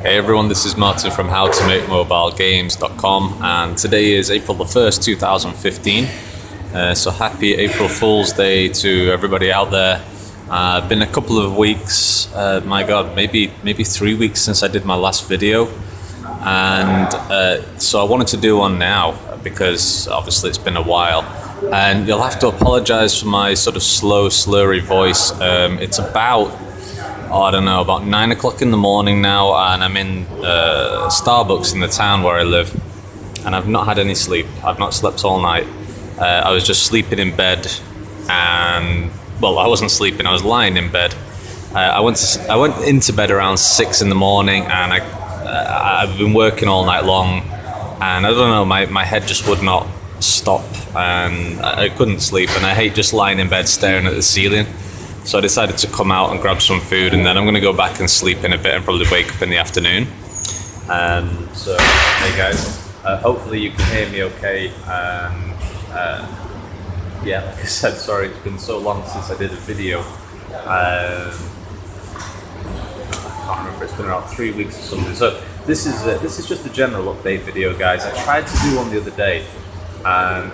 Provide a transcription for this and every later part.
Hey everyone, this is Martin from howtomakemobilegames.com, and today is April the 1st, 2015. So happy April Fool's Day to everybody out there. Been a couple of weeks, my god, maybe 3 weeks since I did my last video, and so I wanted to do one now because obviously it's been a while, and you'll have to apologize for my sort of slow, slurry voice. It's about 9 o'clock in the morning now, and I'm in Starbucks in the town where I live, and I've not had any sleep. I've not slept all night. I was just sleeping in bed, and well, I wasn't sleeping, I was lying in bed. I went into bed around 6 in the morning, and I've been working all night long, and I don't know, my head just would not stop, and I couldn't sleep, and I hate just lying in bed staring at the ceiling. So I decided to come out and grab some food, and then I'm going to go back and sleep in a bit and probably wake up in the afternoon. So, hey guys, hopefully you can hear me okay. Yeah, like I said, sorry, it's been so long since I did a video. I can't remember, it's been around 3 weeks or something. So this is just a general update video, guys. I tried to do one the other day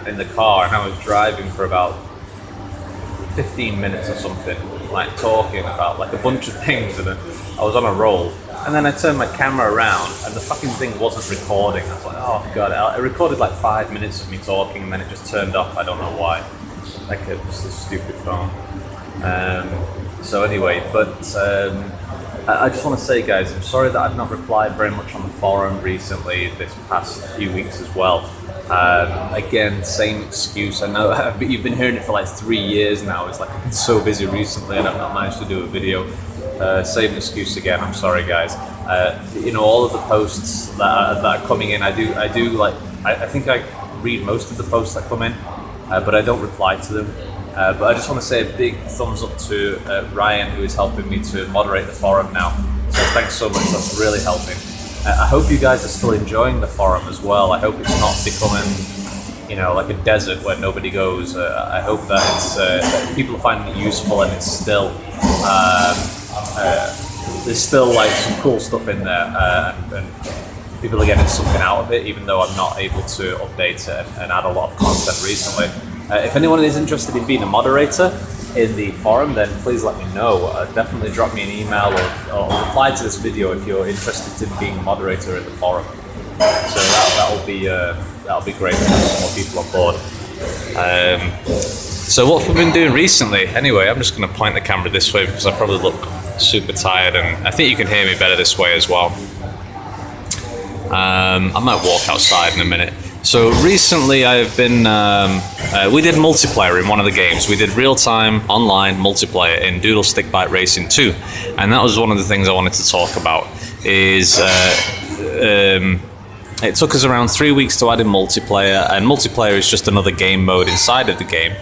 in the car, and I was driving for about 15 minutes or something, like talking about like a bunch of things, and I was on a roll, and then I turned my camera around and the fucking thing wasn't recording. I was like, oh god, it recorded like 5 minutes of me talking, and then it just turned off. I don't know why, like just a stupid phone. So anyway, but I just want to say, guys, I'm sorry that I've not replied very much on the forum recently, this past few weeks as well. Again, same excuse. I know you've been hearing it for like 3 years now. It's like I've been so busy recently and I've not managed to do a video. Same excuse again. I'm sorry, guys. You know, all of the posts that are coming in, I think I read most of the posts that come in, but I don't reply to them. But I just want to say a big thumbs up to Ryan, who is helping me to moderate the forum now. So thanks so much. That's really helping. I hope you guys are still enjoying the forum as well. I hope it's not becoming, you know, like a desert where nobody goes. I hope that that people are finding it useful, and it's still there's still like some cool stuff in there, and people are getting something out of it, even though I'm not able to update it and add a lot of content recently. If anyone is interested in being a moderator in the forum, then please let me know. Definitely drop me an email or reply to this video if you're interested in being a moderator at the forum. So that'll be great to have some more people on board. So what have we been doing recently? Anyway, I'm just going to point the camera this way because I probably look super tired, and I think you can hear me better this way as well. I might walk outside in a minute. So recently I've been, we did multiplayer in one of the games. We did real-time online multiplayer in Doodle Stick Bike Racing 2. And that was one of the things I wanted to talk about, is it took us around 3 weeks to add in multiplayer, and multiplayer is just another game mode inside of the game.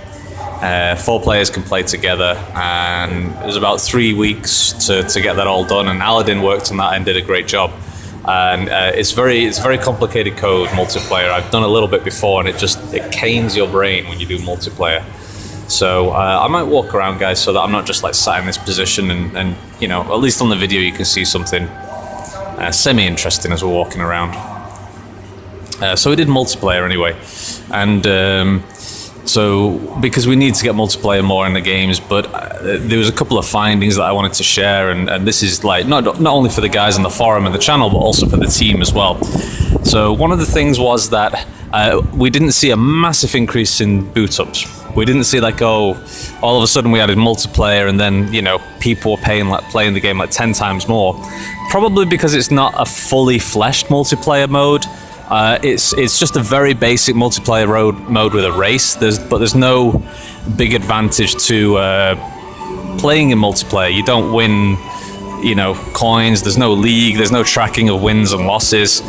4 players can play together, and it was about 3 weeks to get that all done, and Aladdin worked on that and did a great job. And it's very complicated code, multiplayer. I've done a little bit before, and it canes your brain when you do multiplayer. So I might walk around, guys, so that I'm not just like sat in this position, and you know, at least on the video you can see something semi-interesting as we're walking around. So we did multiplayer anyway, and so because we need to get multiplayer more in the games, but there was a couple of findings that I wanted to share, and this is like not only for the guys on the forum and the channel, but also for the team as well. So one of the things was that we didn't see a massive increase in boot ups. We didn't see like, oh, all of a sudden we added multiplayer and then, you know, people were playing the game like 10 times more. Probably because it's not a fully fleshed multiplayer mode. It's just a very basic multiplayer mode with a race. But there's no big advantage to playing in multiplayer. You don't win, you know, coins. There's no league. There's no tracking of wins and losses.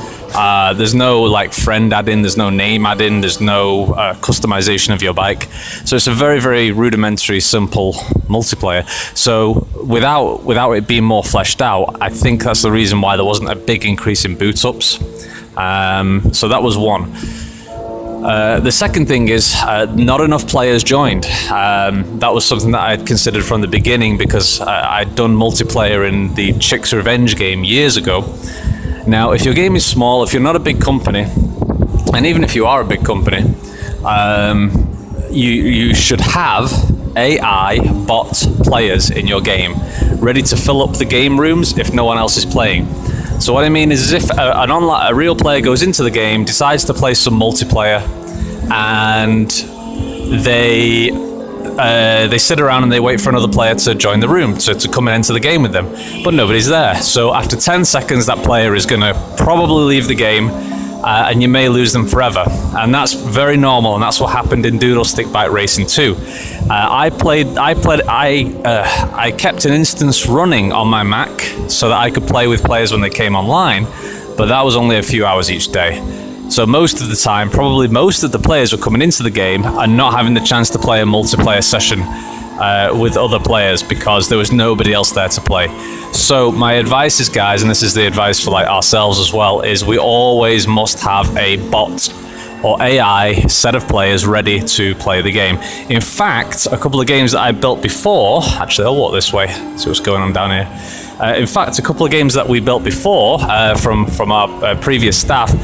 There's no like friend add-in. There's no name add-in. There's no customization of your bike. So it's a very, very rudimentary, simple multiplayer. So without it being more fleshed out, I think that's the reason why there wasn't a big increase in boot ups. So that was one. The second thing is not enough players joined. That was something that I had considered from the beginning because I'd done multiplayer in the Chicks Revenge game years ago. Now, if your game is small, if you're not a big company, and even if you are a big company, you should have AI bot players in your game ready to fill up the game rooms if no one else is playing. So what I mean is if a real player goes into the game, decides to play some multiplayer, and they sit around and they wait for another player to join the room, to come and enter the game with them, but nobody's there. So after 10 seconds, that player is going to probably leave the game, and you may lose them forever. And that's very normal, and that's what happened in Doodle Stick Bite Racing 2. I kept an instance running on my Mac so that I could play with players when they came online, but that was only a few hours each day. So most of the time, probably most of the players were coming into the game and not having the chance to play a multiplayer session with other players because there was nobody else there to play. So my advice is, guys, and this is the advice for like ourselves as well, is we always must have a bot or AI set of players ready to play the game. In fact, a couple of games that I built before, actually I'll walk this way, see what's going on down here. In fact, a couple of games that we built before from our previous staff,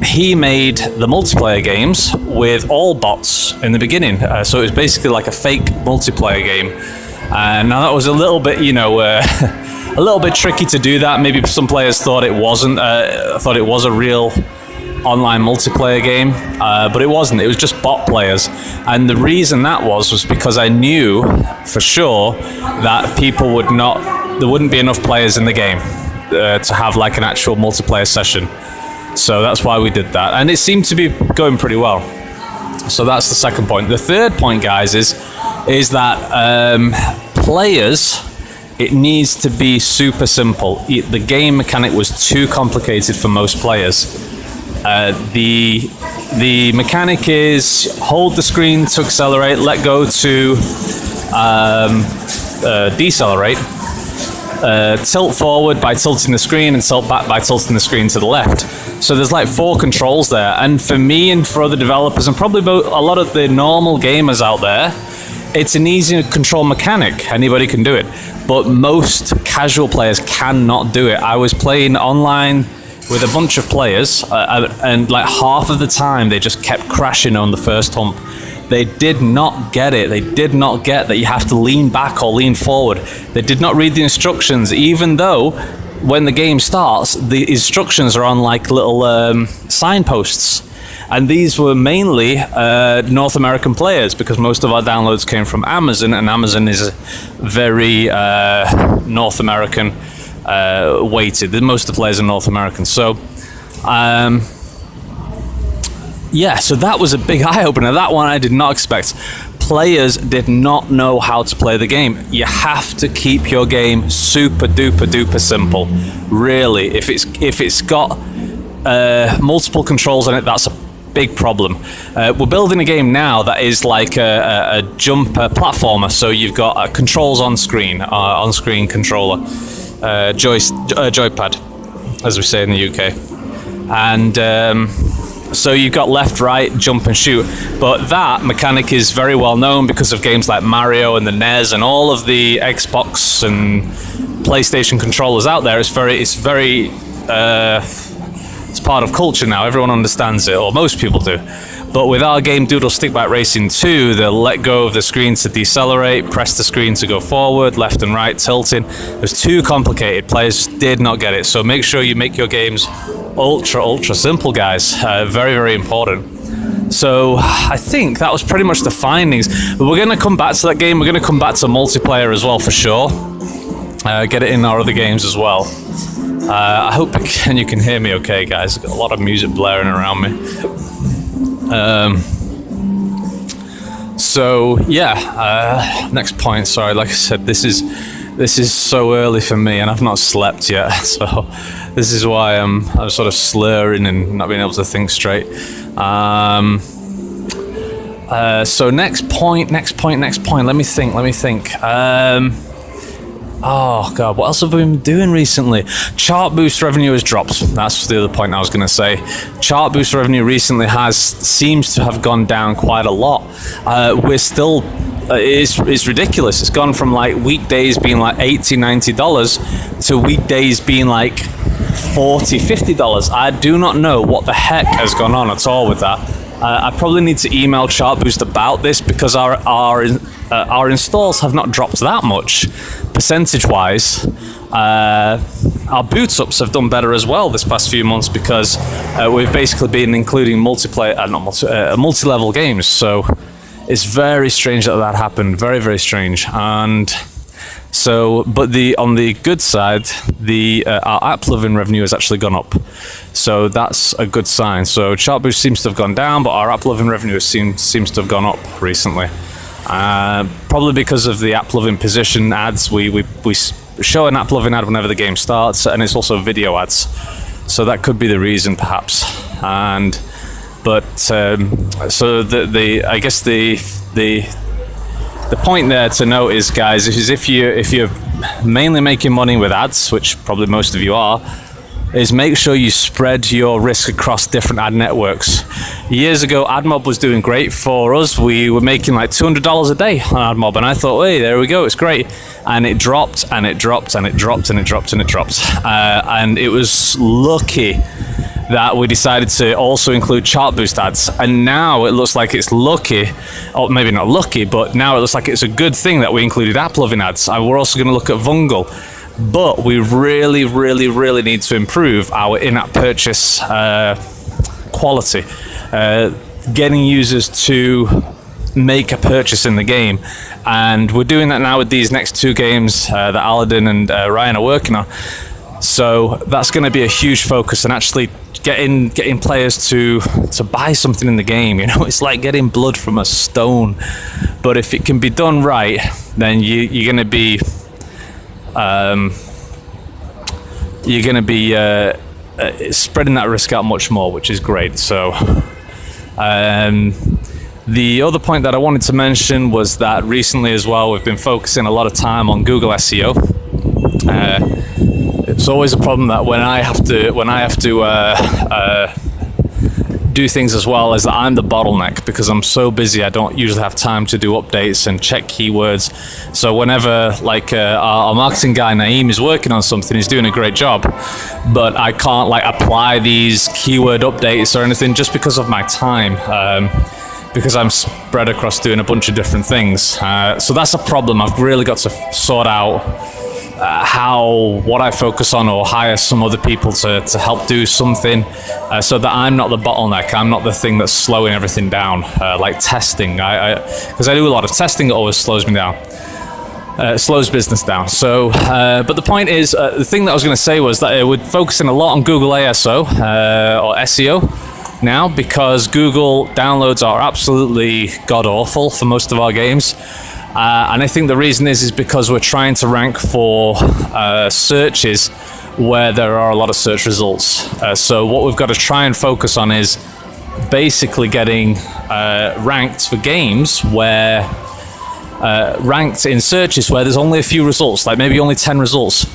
he made the multiplayer games with all bots in the beginning. So it was basically like a fake multiplayer game. Now that was a little bit, a little bit tricky to do that. Maybe some players thought it wasn't, thought it was a real online multiplayer game, but it wasn't. It was just bot players, and the reason that was because I knew for sure that there wouldn't be enough players in the game to have like an actual multiplayer session. So that's why we did that, and it seemed to be going pretty well. So that's the second point. The third point, guys, is that players, it needs to be super simple. The game mechanic was too complicated for most players. The mechanic is hold the screen to accelerate, let go to decelerate, tilt forward by tilting the screen, and tilt back by tilting the screen to the left. So there's like 4 controls there, and for me and for other developers and probably a lot of the normal gamers out there, it's an easy to control mechanic. Anybody can do it, but most casual players cannot do it. I was playing online with a bunch of players, and like half of the time they just kept crashing on the first hump. They did not get it. They did not get that you have to lean back or lean forward. They did not read the instructions, even though when the game starts, the instructions are on like little signposts. And these were mainly North American players, because most of our downloads came from Amazon, and Amazon is very North American weighted. Most of the players are North American. So so that was a big eye-opener. That one I did not expect. Players did not know how to play the game. You have to keep your game super duper duper simple. Really, if it's got multiple controls on it, that's a big problem. We're building a game now that is like a jumper platformer. So you've got controls on screen controller, joypad, as we say in the UK, and so you've got left, right, jump and shoot. But that mechanic is very well known because of games like Mario and the NES and all of the Xbox and PlayStation controllers out there. It's part of culture now. Everyone understands it, or most people do. But with our game Doodle Stick Bite Racing 2, they'll let go of the screen to decelerate, press the screen to go forward, left and right, tilting. It was too complicated. Players did not get it. So make sure you make your games ultra simple, guys. Very, very important. So I think that was pretty much the findings. But we're going to come back to that game. We're going to come back to multiplayer as well, for sure. Get it in our other games as well. I hope you can hear me okay, guys. I've got a lot of music blaring around me. Next point. Sorry, like I said, this is so early for me, and I've not slept yet. So this is why I'm sort of slurring and not being able to think straight. So next point. Let me think. Oh god, what else have we been doing recently? Chart boost revenue has dropped. That's the other point I was going to say. Chart boost revenue recently seems to have gone down quite a lot. We're still, it's ridiculous. It's gone from like weekdays being like $80-$90 to weekdays being like $40-$50. I do not know what the heck has gone on at all with that. I probably need to email Chartboost about this, because our installs have not dropped that much percentage-wise. Our boot ups have done better as well this past few months, because we've basically been including multi-level games. So it's very strange that happened. Very, very strange. And so, but on the good side, our app plugin revenue has actually gone up. So that's a good sign. So Chartboost seems to have gone down, but our app plugin revenue seems to have gone up recently. Probably because of the app plugin position ads. We show an app plugin ad whenever the game starts, and it's also video ads. So that could be the reason, perhaps. I guess the point there to note is, guys, is if you're mainly making money with ads, which probably most of you are, is make sure you spread your risk across different ad networks. Years ago, AdMob was doing great for us. We were making like $200 a day on AdMob, and I thought, hey, there we go, it's great. And it dropped, and it dropped, and it dropped, and it dropped, and it dropped. And it was lucky that we decided to also include Chartboost ads. And now it looks like it's lucky, or maybe not lucky, but now it looks like it's a good thing that we included app loving ads. And we're also going to look at Vungle. But we really, really, really need to improve our in-app purchase quality. Getting users to make a purchase in the game. And we're doing that now with these next two games that Aladdin and Ryan are working on. So that's going to be a huge focus, and actually getting players to buy something in the game. You know, it's like getting blood from a stone. But if it can be done right, then you're going to be spreading that risk out much more, which is great. So the other point that I wanted to mention was that recently as well, we've been focusing a lot of time on Google SEO. It's always a problem that when I have to do things as well, is that I'm the bottleneck, because I'm so busy I don't usually have time to do updates and check keywords. So whenever our marketing guy Naeem is working on something, he's doing a great job, but I can't apply these keyword updates or anything just because of my time, because I'm spread across doing a bunch of different things. So that's a problem. I've really got to sort out what I focus on, or hire some other people to help do something, so that I'm not the bottleneck. I'm not the thing that's slowing everything down, like testing. Because I do a lot of testing, it always slows me down. Slows business down. So, but the point is, the thing that I was going to say was that we're focusing a lot on Google ASO or SEO now, because Google downloads are absolutely god awful for most of our games. And I think the reason is because we're trying to rank for searches where there are a lot of search results. So what we've got to try and focus on is basically getting ranked for games where ranked in searches where there's only a few results, like maybe only 10 results.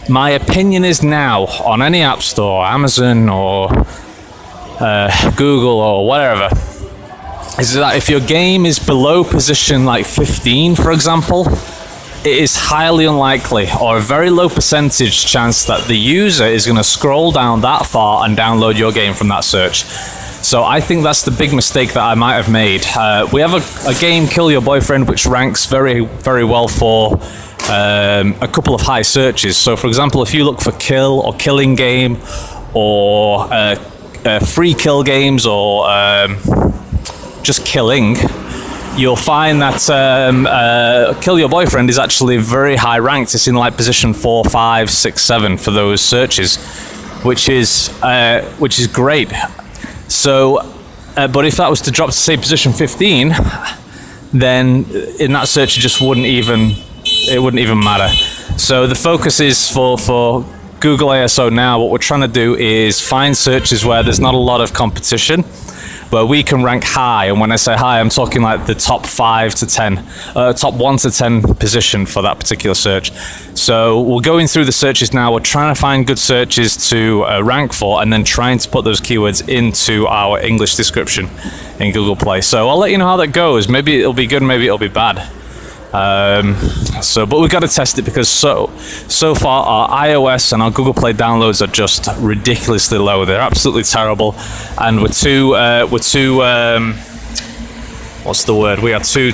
My opinion is now on any app store, Amazon or Google or whatever, is that if your game is below position like 15, for example, it is highly unlikely, or a very low percentage chance, that the user is going to scroll down that far and download your game from that search. So I think that's the big mistake that I might have made. We have a game, Kill Your Boyfriend, which ranks very, very well for a couple of high searches. So for example, if you look for kill or killing game, or free kill games, or just killing, you'll find that Kill Your Boyfriend is actually very high ranked. It's in like position 4, 5, 6, 7 for those searches, which is great. So, but if that was to drop to say position 15, then in that search it wouldn't even matter. So the focus is for Google ASO now, what we're trying to do is find searches where there's not a lot of competition, where we can rank high. And when I say high, I'm talking like the top 5 to 10, top 1 to 10 position for that particular search. So we're going through the searches now. We're trying to find good searches to rank for, and then trying to put those keywords into our English description in Google Play. So I'll let you know how that goes. Maybe it'll be good, maybe it'll be bad. But we've got to test it, because so far our iOS and our Google Play downloads are just ridiculously low. They're absolutely terrible, and we're too what's the word? We are too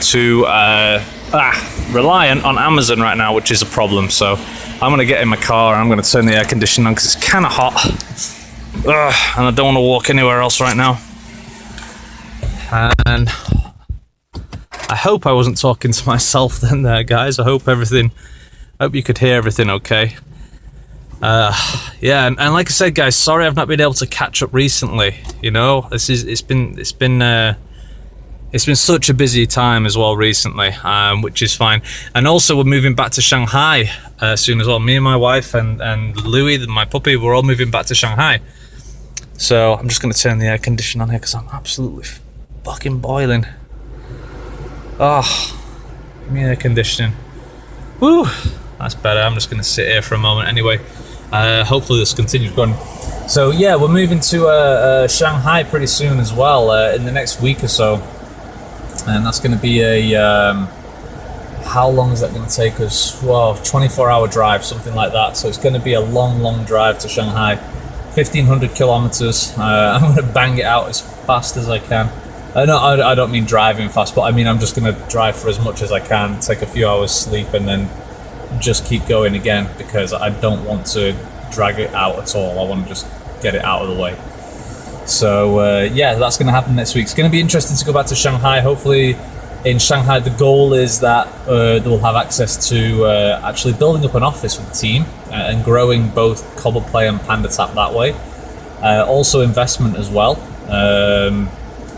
reliant on Amazon right now, which is a problem. So I'm gonna get in my car and I'm gonna turn the air conditioning on, because it's kind of hot, and I don't want to walk anywhere else right now. And I hope I wasn't talking to myself then there, guys. I hope you could hear everything okay. Yeah, and like I said, guys, sorry I've not been able to catch up recently. You know, it's been such a busy time as well recently, which is fine. And also we're moving back to Shanghai soon as well. Me and my wife and Louis, my puppy, we're all moving back to Shanghai. So I'm just going to turn the air conditioner on here, because I'm absolutely fucking boiling. Oh, give me air conditioning. Woo, that's better. I'm just going to sit here for a moment anyway. Hopefully this continues going. So yeah, we're moving to Shanghai pretty soon as well, in the next week or so. And that's going to be how long is that going to take us? Well, 24-hour drive, something like that. So it's going to be a long drive to Shanghai. 1,500 kilometers. I'm going to bang it out as fast as I can. No, I don't mean driving fast, but I mean I'm just going to drive for as much as I can, take a few hours sleep, and then just keep going again, because I don't want to drag it out at all. I want to just get it out of the way. So yeah, that's going to happen next week. It's going to be interesting to go back to Shanghai. Hopefully in Shanghai the goal is that they'll have access to actually building up an office with the team and growing both Cobble Play and Panda Tap that way. Also investment as well.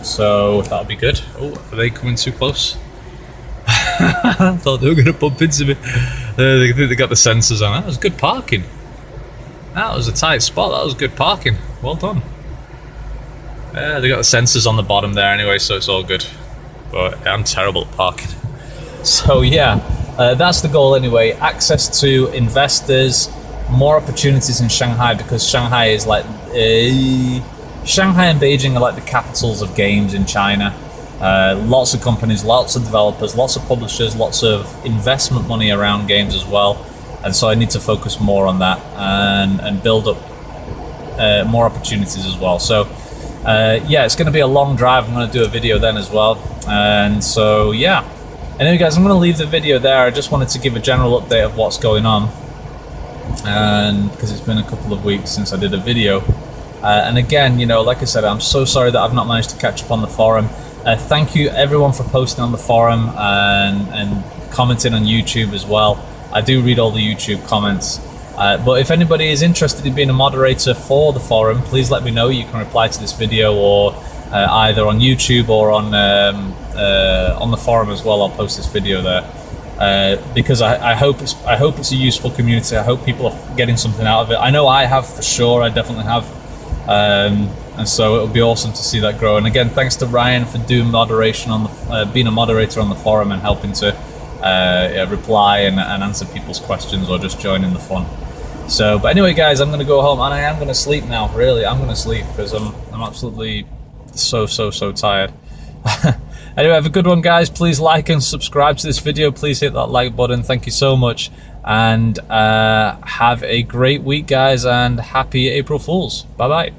So that'll be good. Oh, are they coming too close? I thought they were going to bump into me. They got the sensors on. That was good parking. That was a tight spot. That was good parking. Well done. They got the sensors on the bottom there anyway, so it's all good. But I'm terrible at parking. So yeah, that's the goal anyway. Access to investors, more opportunities in Shanghai, because Shanghai is like... Shanghai and Beijing are like the capitals of games in China. Lots of companies, lots of developers, lots of publishers, lots of investment money around games as well. And so I need to focus more on that and build up more opportunities as well. So yeah, it's going to be a long drive. I'm going to do a video then as well. And so yeah. Anyway guys, I'm going to leave the video there. I just wanted to give a general update of what's going on. And because it's been a couple of weeks since I did a video. And again, you know, like I said, I'm so sorry that I've not managed to catch up on the forum. Thank you everyone for posting on the forum and commenting on YouTube as well. I do read all the YouTube comments. But if anybody is interested in being a moderator for the forum, please let me know. You can reply to this video or either on YouTube or on the forum as well. I'll post this video there. Because I hope it's a useful community. I hope people are getting something out of it. I know I have for sure. I definitely have. And so it'll be awesome to see that grow. And again, thanks to Ryan for doing moderation on the, being a moderator on the forum and helping to reply and answer people's questions or just join in the fun. So, but anyway, guys, I'm going to go home and I am going to sleep now. Really, I'm going to sleep because I'm absolutely so tired. Anyway, have a good one, guys. Please like and subscribe to this video. Please hit that like button. Thank you so much. And have a great week, guys, and happy April Fools. Bye-bye.